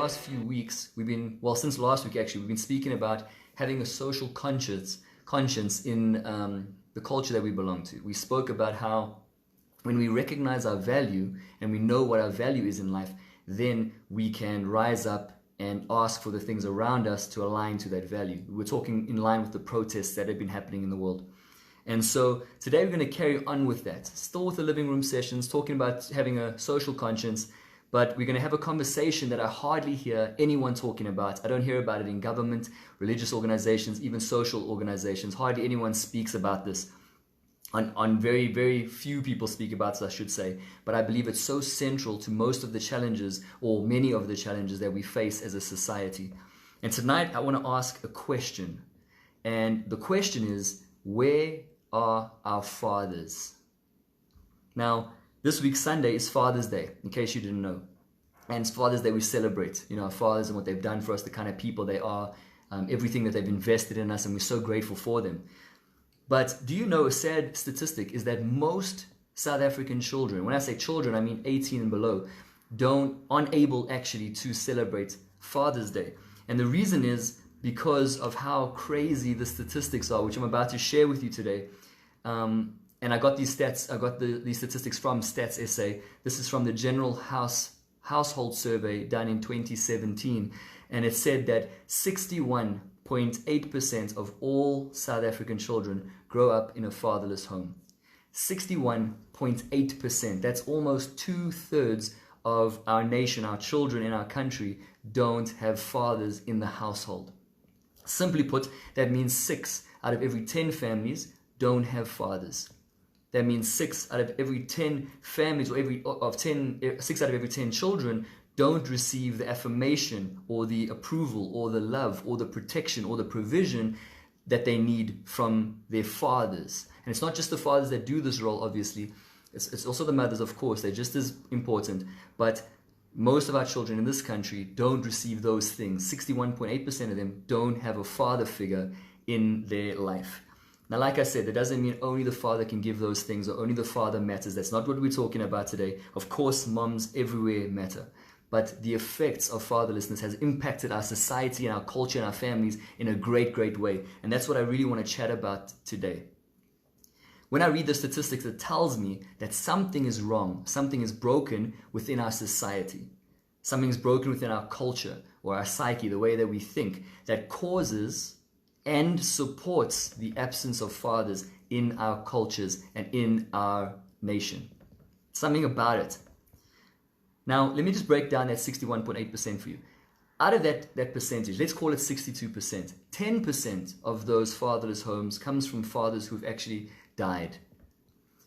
last few weeks, since last week actually, we've been speaking about having a social conscience in the culture that we belong to. We spoke about how when we recognize our value and we know what our value is in life, then we can rise up and ask for the things around us to align to that value. We're talking in line with the protests that have been happening in the world. And so today we're going to carry on with that, still with the living room sessions, talking about having a social conscience, but we're going to have a conversation that I hardly hear anyone talking about. I don't hear about it in government, religious organizations, even social organizations. Hardly anyone speaks about this. On very, very few people speak about this, I should say. But I believe it's so central to most of the challenges, or many of the challenges that we face as a society. And tonight I want to ask a question. And the question is, where are our fathers? Now, this week, Sunday, is Father's Day, in case you didn't know. And it's Father's Day we celebrate, our fathers and what they've done for us, the kind of people they are, everything that they've invested in us, and we're so grateful for them. But do you know a sad statistic is that most South African children, when I say children, I mean 18 and below, aren't able actually to celebrate Father's Day. And the reason is because of how crazy the statistics are, which I'm about to share with you today. And I got these stats, these statistics from Stats SA. This is from the General Household Survey done in 2017. And it said that 61.8% of all South African children grow up in a fatherless home. 61.8%. That's almost 2/3 of our nation, our children in our country, don't have fathers in the household. Simply put, that means 6 out of every 10 families don't have fathers. That means 6 out of every 10 families, or 6 out of every 10 children don't receive the affirmation or the approval or the love or the protection or the provision that they need from their fathers. And it's not just the fathers that do this role, obviously. It's also the mothers, of course. They're just as important. But most of our children in this country don't receive those things. 61.8% of them don't have a father figure in their life. Now, like I said, that doesn't mean only the father can give those things or only the father matters. That's not what we're talking about today. Of course, moms everywhere matter. But the effects of fatherlessness has impacted our society and our culture and our families in a great, great way. And that's what I really want to chat about today. When I read the statistics, it tells me that something is wrong, something is broken within our society. Something is broken within our culture or our psyche, the way that we think, that causes and supports the absence of fathers in our cultures and in our nation. Something about it. Now, let me just break down that 61.8% for you. Out of that percentage, let's call it 62%. 10% of those fatherless homes comes from fathers who've actually died.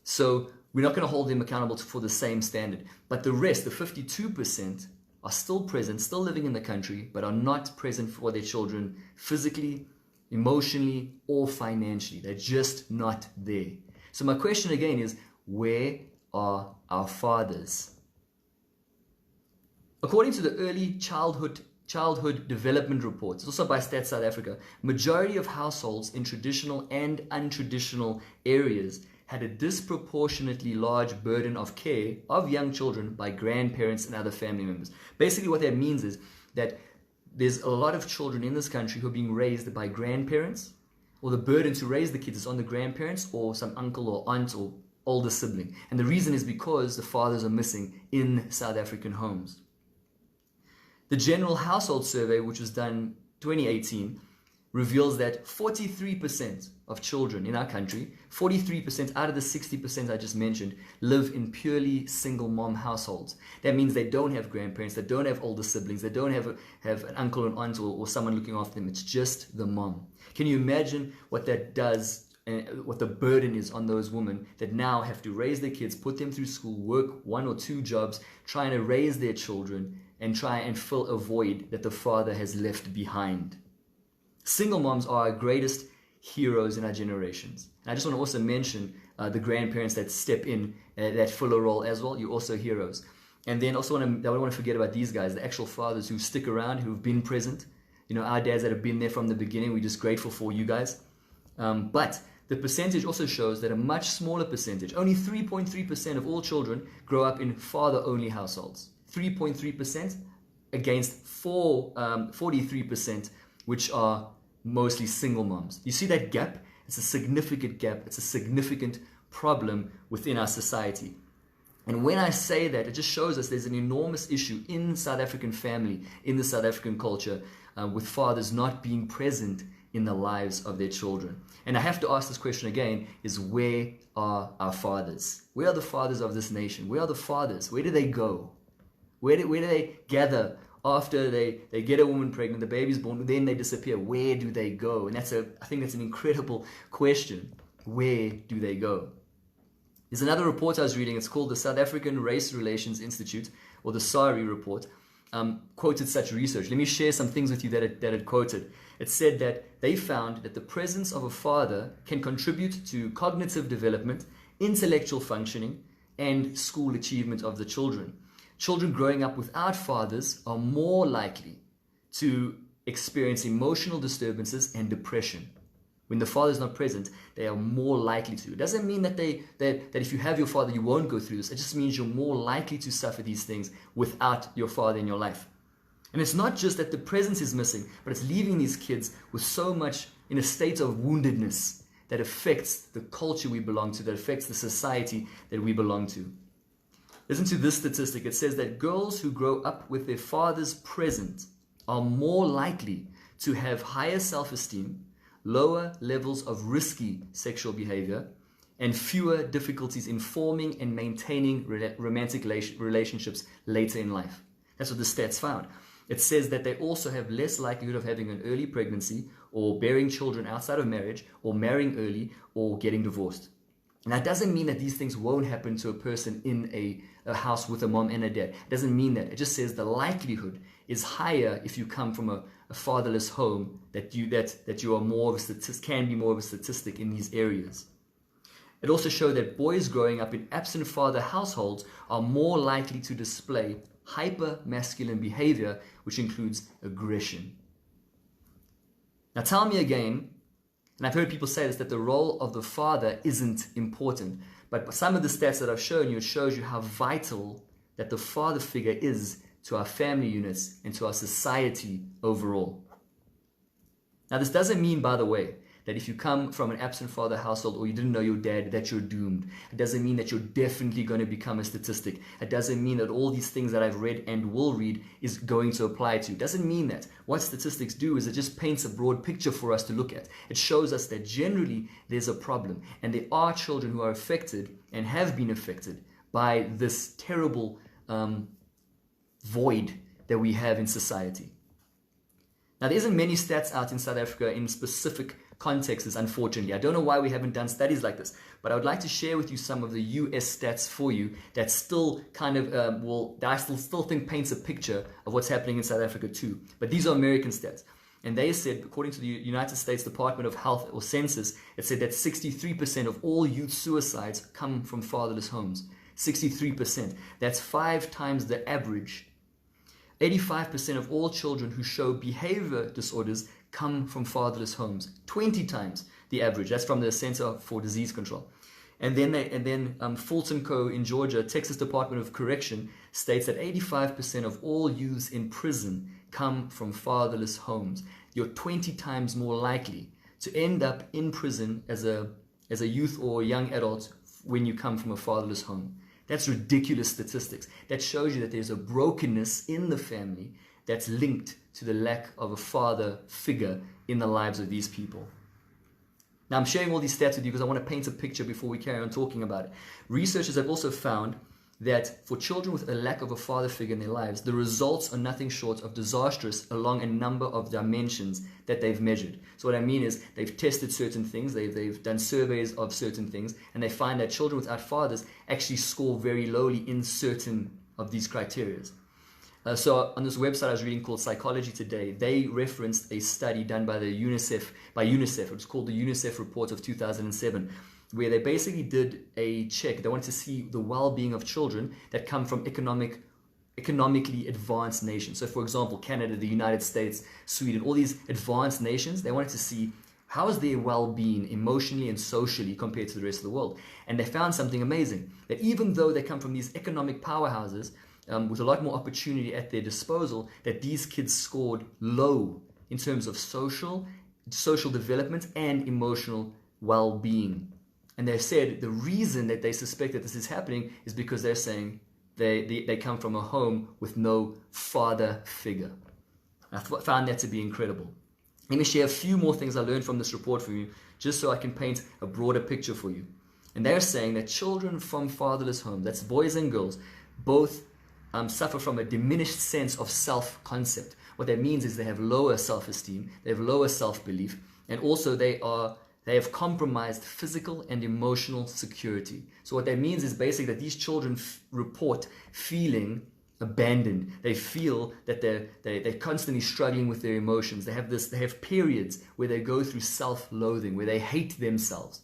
So we're not going to hold them accountable for the same standard. But the rest, the 52%, are still present, still living in the country, but are not present for their children physically, emotionally, or financially. They're just not there. So my question again is, where are our fathers? According to the early childhood development report, it's also by Stats South Africa, majority of households in traditional and untraditional areas had a disproportionately large burden of care of young children by grandparents and other family members. Basically what that means is that there's a lot of children in this country who are being raised by grandparents, or the burden to raise the kids is on the grandparents or some uncle or aunt or older sibling. And the reason is because the fathers are missing in South African homes. The General Household Survey, which was done 2018, reveals that 43% of children in our country, 43% out of the 60% I just mentioned, live in purely single mom households. That means they don't have grandparents, they don't have older siblings, they don't have an uncle and aunt or someone looking after them. It's just the mom. Can you imagine what that does and what the burden is on those women that now have to raise their kids, put them through school, work 1 or 2 jobs, trying to raise their children and try and fill a void that the father has left behind. Single moms are our greatest heroes in our generations. And I just want to also mention the grandparents that step in, that fill a role as well. You're also heroes. And then also I don't want to forget about these guys, the actual fathers who stick around, who've been present. Our dads that have been there from the beginning. We're just grateful for you guys. But the percentage also shows that a much smaller percentage, only 3.3% of all children grow up in father-only households. 3.3%, against 43%, which are mostly single moms. You see that gap? It's a significant gap. It's a significant problem within our society. And when I say that, it just shows us there's an enormous issue in South African family, in the South African culture, with fathers not being present in the lives of their children. And I have to ask this question again, is where are our fathers? Where are the fathers of this nation? Where are the fathers? Where do they go? Where do they gather after they get a woman pregnant, the baby's born, then they disappear? Where do they go? And I think that's an incredible question. Where do they go? There's another report I was reading. It's called the South African Race Relations Institute, or the SARI report, quoted such research. Let me share some things with you that it quoted. It said that they found that the presence of a father can contribute to cognitive development, intellectual functioning, and school achievement of the children. Children growing up without fathers are more likely to experience emotional disturbances and depression. When the father is not present, they are more likely to. It doesn't mean that that if you have your father, you won't go through this. It just means you're more likely to suffer these things without your father in your life. And it's not just that the presence is missing, but it's leaving these kids with so much in a state of woundedness that affects the culture we belong to, that affects the society that we belong to. Listen to this statistic. It says that girls who grow up with their fathers present are more likely to have higher self-esteem, lower levels of risky sexual behavior, and fewer difficulties in forming and maintaining romantic relationships later in life. That's what the stats found. It says that they also have less likelihood of having an early pregnancy or bearing children outside of marriage or marrying early or getting divorced. Now, it doesn't mean that these things won't happen to a person in a house with a mom and a dad. It doesn't mean that. It just says the likelihood is higher if you come from a fatherless home, that you are more of a statistic, can be more of a statistic in these areas. It also showed that boys growing up in absent father households are more likely to display hyper-masculine behavior, which includes aggression. Now tell me again, and I've heard people say this, that the role of the father isn't important. But some of the stats that I've shown you, it shows you how vital that the father figure is to our family units and to our society overall. Now this doesn't mean, by the way, that if you come from an absent father household or you didn't know your dad, that you're doomed. It doesn't mean that you're definitely going to become a statistic. It doesn't mean that all these things that I've read and will read is going to apply to you. It doesn't mean that. What statistics do is it just paints a broad picture for us to look at. It shows us that generally there's a problem, and there are children who are affected and have been affected by this terrible void that we have in society. Now, there isn't many stats out in South Africa in specific contexts, unfortunately. I don't know why we haven't done studies like this, but I would like to share with you some of the US stats for you that still kind of that I still think paints a picture of what's happening in South Africa too. But these are American stats. And they said, according to the United States Department of Health or Census, it said that 63% of all youth suicides come from fatherless homes. 63%. That's 5 times the average. 85% of all children who show behavior disorders come from fatherless homes. 20 times the average. That's from the Center for Disease Control. And then Fulton Co. in Georgia, Texas Department of Correction, states that 85% of all youths in prison come from fatherless homes. You're 20 times more likely to end up in prison as a youth or a young adult when you come from a fatherless home. That's ridiculous statistics. That shows you that there's a brokenness in the family that's linked to the lack of a father figure in the lives of these people. Now, I'm sharing all these stats with you because I want to paint a picture before we carry on talking about it. Researchers have also found that for children with a lack of a father figure in their lives, the results are nothing short of disastrous along a number of dimensions that they've measured. So what I mean is they've tested certain things, they've done surveys of certain things, and they find that children without fathers actually score very lowly in certain of these criteria. So on this website I was reading called Psychology Today, they referenced a study done by UNICEF. It was called the UNICEF Report of 2007. Where they basically did a check. They wanted to see the well-being of children that come from economically advanced nations. So for example, Canada, the United States, Sweden, all these advanced nations, they wanted to see how is their well-being emotionally and socially compared to the rest of the world. And they found something amazing, that even though they come from these economic powerhouses, with a lot more opportunity at their disposal, that these kids scored low in terms of social development and emotional well-being. And they've said the reason that they suspect that this is happening is because they're saying they come from a home with no father figure. I found that to be incredible. Let me share a few more things I learned from this report for you, just so I can paint a broader picture for you. And they're saying that children from fatherless homes, that's boys and girls, both suffer from a diminished sense of self-concept. What that means is they have lower self-esteem, they have lower self-belief, and also they have compromised physical and emotional security. So what that means is basically that these children report feeling abandoned. They feel that they're constantly struggling with their emotions. They have periods where they go through self-loathing, where they hate themselves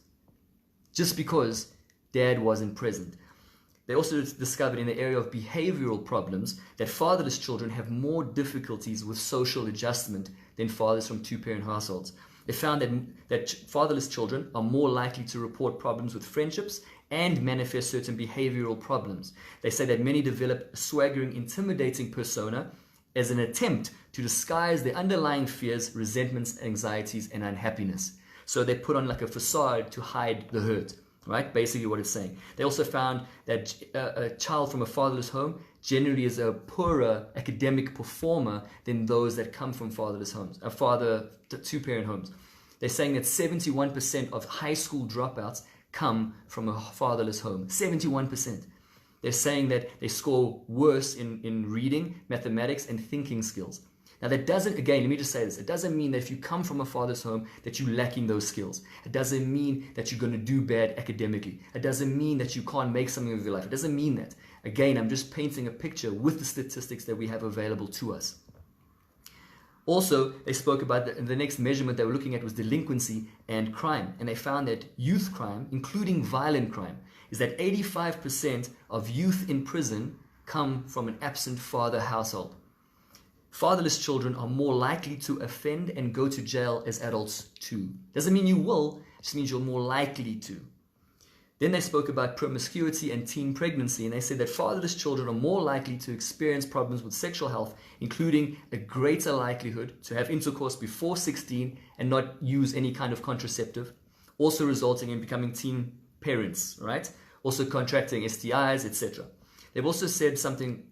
just because dad wasn't present. They also discovered in the area of behavioral problems that fatherless children have more difficulties with social adjustment than fathers from two-parent households. They found that fatherless children are more likely to report problems with friendships and manifest certain behavioral problems. They say that many develop a swaggering, intimidating persona as an attempt to disguise their underlying fears, resentments, anxieties, and unhappiness. So they put on like a facade to hide the hurt, right? Basically what it's saying. They also found that a child from a fatherless home generally is a poorer academic performer than those that come from fatherless homes, two-parent homes. They're saying that 71% of high school dropouts come from a fatherless home. 71%. They're saying that they score worse in reading, mathematics, and thinking skills. Now that doesn't, again, let me just say this, it doesn't mean that if you come from a father's home that you're lacking those skills. It doesn't mean that you're going to do bad academically. It doesn't mean that you can't make something of your life. It doesn't mean that. Again, I'm just painting a picture with the statistics that we have available to us. Also, they spoke about the next measurement they were looking at was delinquency and crime. And they found that youth crime, including violent crime, is that 85% of youth in prison come from an absent father household. Fatherless children are more likely to offend and go to jail as adults too. Doesn't mean you will, it just means you're more likely to. Then they spoke about promiscuity and teen pregnancy, and they said that fatherless children are more likely to experience problems with sexual health, including a greater likelihood to have intercourse before 16 and not use any kind of contraceptive, also resulting in becoming teen parents, right? Also contracting STIs, etc. They've also said something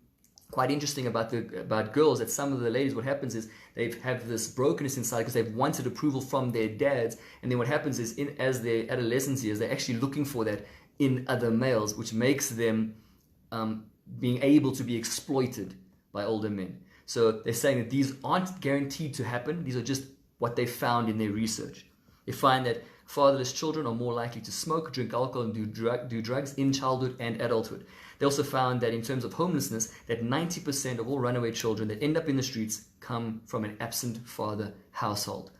quite interesting about girls, that some of the ladies, what happens is they have this brokenness inside because they've wanted approval from their dads, and then what happens is as their adolescence years, they're actually looking for that in other males, which makes them being able to be exploited by older men. So they're saying that these aren't guaranteed to happen, these are just what they found in their research. They find that fatherless children are more likely to smoke, drink alcohol, and do drugs in childhood and adulthood. They also found that in terms of homelessness, that 90% of all runaway children that end up in the streets come from an absent father household.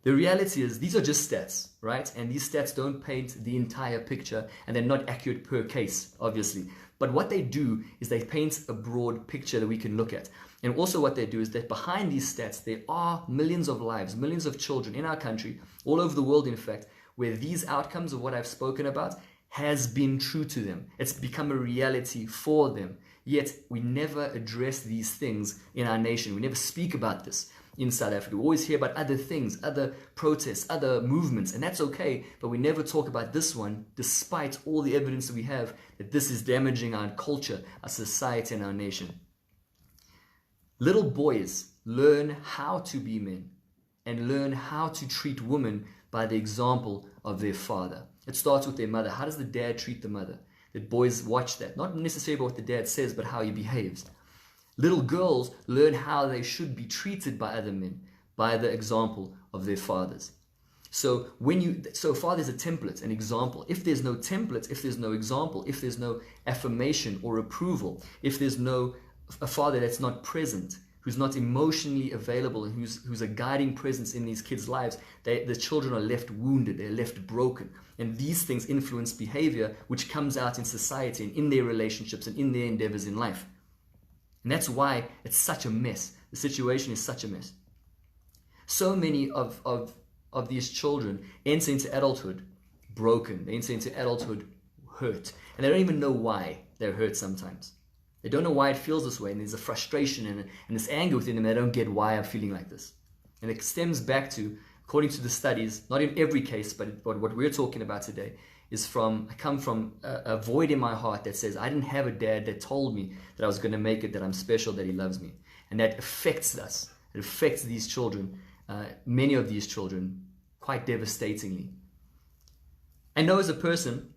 The reality is these are just stats, right? And these stats don't paint the entire picture, and they're not accurate per case, obviously. But what they do is they paint a broad picture that we can look at. And also what they do is that behind these stats, there are millions of lives, millions of children in our country, all over the world in fact, where these outcomes of what I've spoken about has been true to them. It's become a reality for them. Yet we never address these things in our nation. We never speak about this in South Africa. We always hear about other things, other protests, other movements, and that's okay, but we never talk about this one, despite all the evidence that we have that this is damaging our culture, our society, and our nation. Little boys learn how to be men and learn how to treat women by the example of their father. It starts with their mother. How does the dad treat the mother? The boys watch that. Not necessarily what the dad says, but how he behaves. Little girls learn how they should be treated by other men, by the example of their fathers. So father is a template, an example. If there's no template, if there's no example, if there's no affirmation or approval, if there's a father that's not present, who's not emotionally available, and who's a guiding presence in these kids' lives, the children are left wounded, they're left broken. And these things influence behavior, which comes out in society and in their relationships and in their endeavors in life. And that's why it's such a mess. The situation is such a mess. So many of these children enter into adulthood broken. They enter into adulthood hurt. And they don't even know why they're hurt sometimes. They don't know why it feels this way, and there's a frustration and this anger within them. They don't get why I'm feeling like this. And it stems back to, according to the studies, not in every case, but what we're talking about today, is I come from a void in my heart that says I didn't have a dad that told me that I was going to make it, that I'm special, that he loves me. And that affects us. It affects these children, many of these children, quite devastatingly. I know as a person,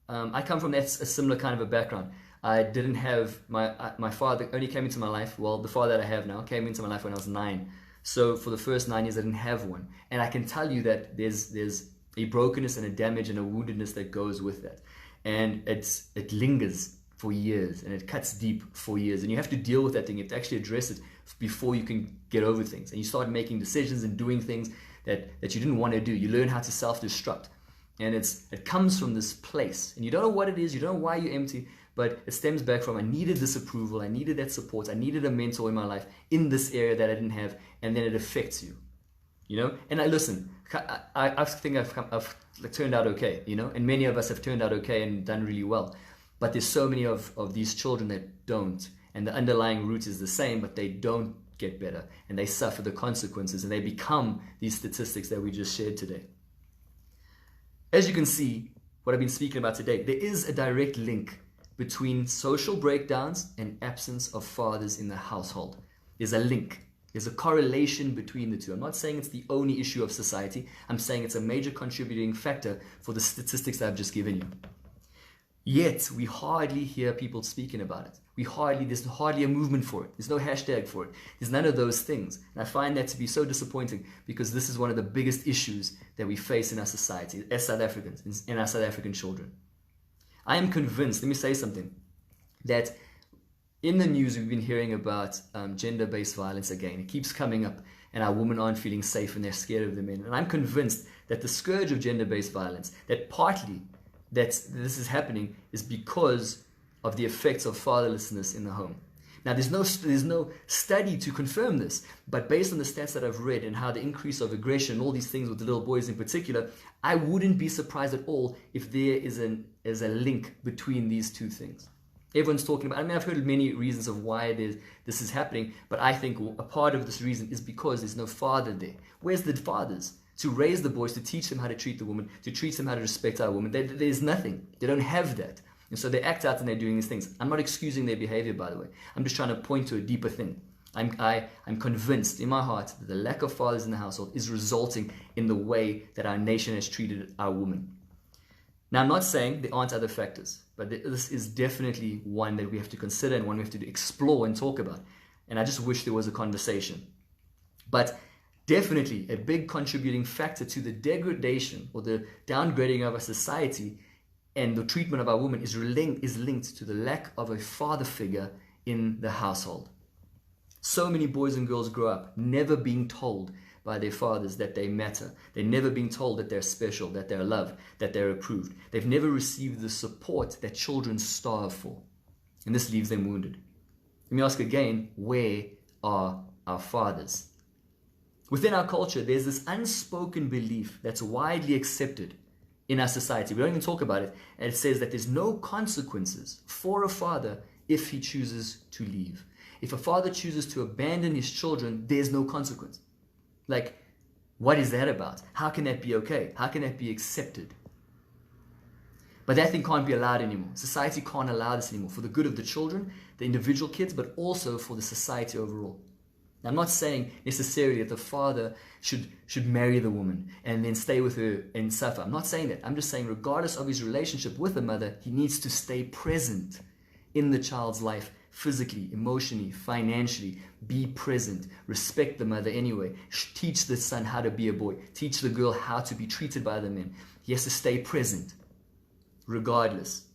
I come from a similar kind of a background. I didn't have, my father only came into my life, well, the father that I have now came into my life when I was 9. So for the first 9 years, I didn't have one. And I can tell you that there's a brokenness and a damage and a woundedness that goes with that. And it lingers for years, and it cuts deep for years. And you have to deal with that thing. You have to actually address it before you can get over things. And you start making decisions and doing things that you didn't want to do. You learn how to self-destruct. And it comes from this place. And you don't know what it is. You don't know why you're empty. But it stems back from, I needed this approval, I needed that support, I needed a mentor in my life in this area that I didn't have, and then it affects you, you know? And I think I've turned out okay, you know? And many of us have turned out okay and done really well. But there's so many of these children that don't, and the underlying root is the same, but they don't get better, and they suffer the consequences, and they become these statistics that we just shared today. As you can see, what I've been speaking about today, there is a direct link between social breakdowns and absence of fathers in the household. There's a link. There's a correlation between the two. I'm not saying it's the only issue of society. I'm saying it's a major contributing factor for the statistics that I've just given you. Yet, we hardly hear people speaking about it. There's hardly a movement for it. There's no hashtag for it. There's none of those things. And I find that to be so disappointing, because this is one of the biggest issues that we face in our society as South Africans, in our South African children. I am convinced, let me say something, that in the news we've been hearing about gender-based violence again. It keeps coming up, and our women aren't feeling safe and they're scared of the men. And I'm convinced that the scourge of gender-based violence, that partly this is happening is because of the effects of fatherlessness in the home. Now, there's no study to confirm this, but based on the stats that I've read and how the increase of aggression, all these things with the little boys in particular, I wouldn't be surprised at all if there is a link between these two things. Everyone's talking about, I've heard many reasons of why this is happening, but I think a part of this reason is because there's no father there. Where's the fathers? To raise the boys, to teach them how to treat the woman, to teach them how to respect our woman. There's nothing. They don't have that. And so they act out and they're doing these things. I'm not excusing their behavior, by the way. I'm just trying to point to a deeper thing. I'm convinced in my heart that the lack of fathers in the household is resulting in the way that our nation has treated our women. Now, I'm not saying there aren't other factors, but this is definitely one that we have to consider and one we have to explore and talk about. And I just wish there was a conversation. But definitely a big contributing factor to the degradation or the downgrading of our society and the treatment of our women is linked to the lack of a father figure in the household. So many boys and girls grow up never being told by their fathers that they matter. They're never being told that they're special, that they're loved, that they're approved. They've never received the support that children starve for. And this leaves them wounded. Let me ask again, where are our fathers? Within our culture, there's this unspoken belief that's widely accepted in our society. We don't even talk about it. And it says that there's no consequences for a father if he chooses to leave. If a father chooses to abandon his children, there's no consequence. Like, what is that about? How can that be okay? How can that be accepted? But that thing can't be allowed anymore. Society can't allow this anymore for the good of the children, the individual kids, but also for the society overall. Now, I'm not saying necessarily that the father should marry the woman and then stay with her and suffer. I'm not saying that. I'm just saying regardless of his relationship with the mother, he needs to stay present in the child's life, physically, emotionally, financially. Be present. Respect the mother anyway. Teach the son how to be a boy. Teach the girl how to be treated by the men. He has to stay present regardless.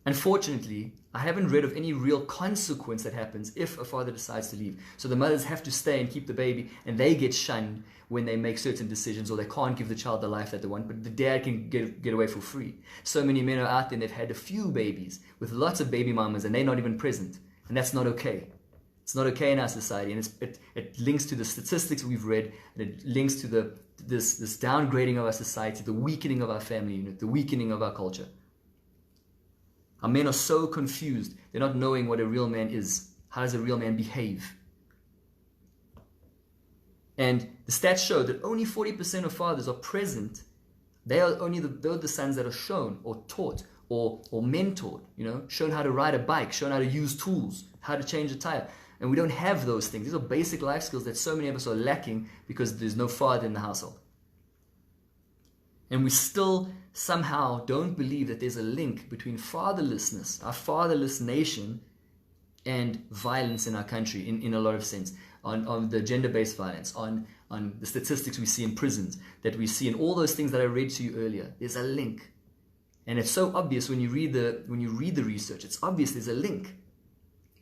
Unfortunately, I haven't read of any real consequence that happens if a father decides to leave. So the mothers have to stay and keep the baby, and they get shunned when they make certain decisions, or they can't give the child the life that they want, but the dad can get away for free. So many men are out there and they've had a few babies with lots of baby mamas, and they're not even present. And that's not okay. It's not okay in our society, and it links to the statistics we've read, and it links to this downgrading of our society, the weakening of our family unit, the weakening of our culture. Our men are so confused. They're not knowing what a real man is. How does a real man behave? And the stats show that only 40% of fathers are present. They are only they're the sons that are shown or taught or mentored, shown how to ride a bike, shown how to use tools, how to change a tire. And we don't have those things. These are basic life skills that so many of us are lacking because there's no father in the household. And we still somehow don't believe that there's a link between fatherlessness, our fatherless nation, and violence in our country in a lot of sense. On the gender-based violence, on the statistics we see in prisons, that we see in all those things that I read to you earlier. There's a link. And it's so obvious when you read the research. It's obvious there's a link.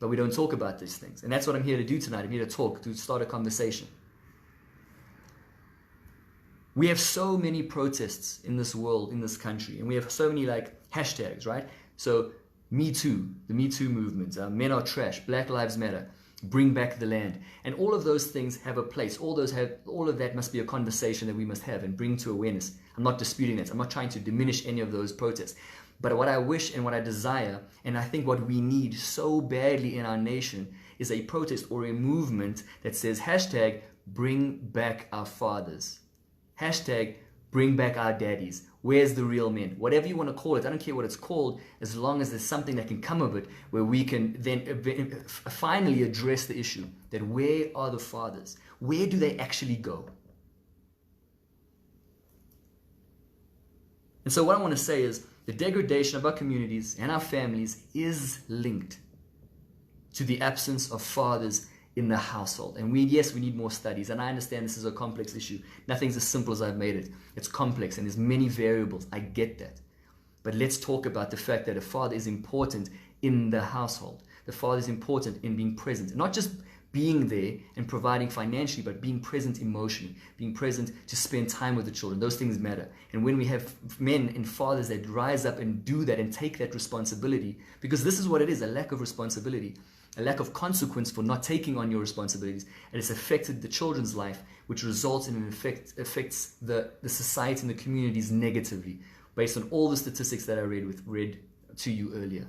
But we don't talk about these things. And that's what I'm here to do tonight. I'm here to talk, to start a conversation. We have so many protests in this world, in this country. And we have so many hashtags, right? So Me Too, the Me Too movement, Men Are Trash, Black Lives Matter, Bring Back the Land. And all of those things have a place. All of that must be a conversation that we must have and bring to awareness. I'm not disputing that. I'm not trying to diminish any of those protests. But what I wish and what I desire, and I think what we need so badly in our nation, is a protest or a movement that says hashtag bring back our fathers. Hashtag bring back our daddies. Where's the real men? Whatever you want to call it, I don't care what it's called, as long as there's something that can come of it where we can then finally address the issue that where are the fathers? Where do they actually go? And so what I want to say is the degradation of our communities and our families is linked to the absence of fathers in the household. And yes, we need more studies. And I understand this is a complex issue. Nothing's as simple as I've made it. It's complex and there's many variables. I get that. But let's talk about the fact that a father is important in the household. The father is important in being present. Not just being there and providing financially, but being present emotionally, being present to spend time with the children. Those things matter. And when we have men and fathers that rise up and do that and take that responsibility, because this is what it is, a lack of responsibility, a lack of consequence for not taking on your responsibilities, and it's affected the children's life, which results in an affects the society and the communities negatively, based on all the statistics that I read to you earlier.